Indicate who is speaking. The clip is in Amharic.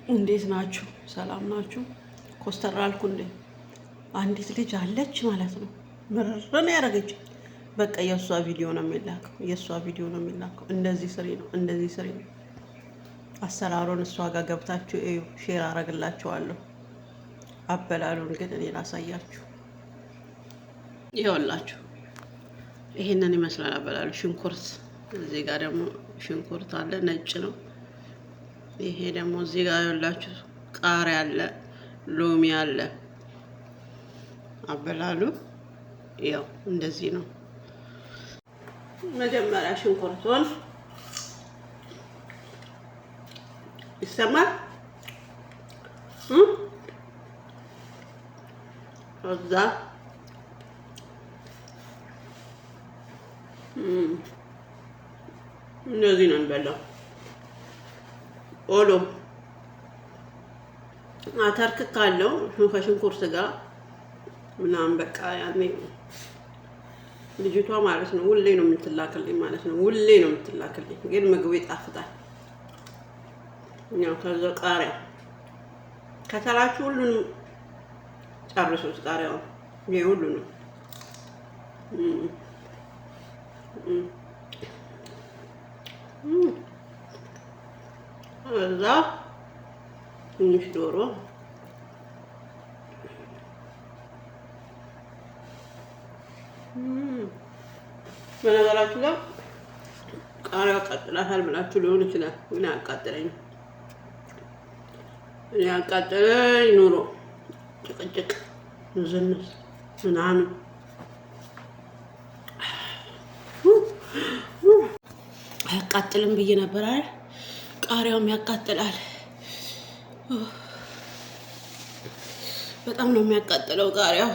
Speaker 1: እንዴት ናችሁ? ሰላም ናችሁ? ኮስተር አልኩ እንዴ? አንዲት ልጅ አለች ማለት ነው። ምርር ነው ያደረገች። በቃ የእሷ ቪዲዮ ነው የሚላከው፣ የእሷ ቪዲዮ ነው የሚላከው። እንደዚህ ስሪ ነው፣ እንደዚህ ስሪ ነው። አሰራሩን እሷ ጋር ገብታችሁ እዩ። ሼር አረግላችኋለሁ። አበላሉን ግን እኔ ላሳያችሁ። ይኸውላችሁ ይሄንን ይመስላል አበላሉ። ሽንኩርት እዚህ ጋር ደግሞ ሽንኩርት አለ፣ ነጭ ነው። ይሄ ደግሞ እዚህ ጋር ያላችሁ ቃሪያ አለ፣ ሎሚ አለ። አበላሉ ያው እንደዚህ ነው። መጀመሪያ ሽንኩርቱን ይሰማል። ከዛ እንደዚህ ነው እንበላው። ኦሎ አተርክክ አለው ከሽንኩርት ጋር ምናምን በቃ ያኔ ልጅቷ ማለት ነው ሁሌ ነው የምትላክልኝ ማለት ነው። ሁሌ ነው የምትላክልኝ፣ ግን ምግቡ ይጣፍጣል። ያው ከዛ ቃሪያ ከተላችሁ ሁሉንም ጨርሱት። ቃሪያው ይሄ ሁሉ ነው። እዛ ትንሽ ዶሮ በነገራችሁ ላይ ቃሪያ ያቃጥላታል ብላችሁ ሊሆን ይችላል፣ ግን አያቃጥለኝም። ያቃጥለኝ ኑሮ ጭቅጭቅ ዝንስ ምናምን አያቃጥልም ብዬ ነበር አይደል? ቃሪያውም ያቃጥላል። በጣም ነው የሚያቃጥለው ቃሪያው።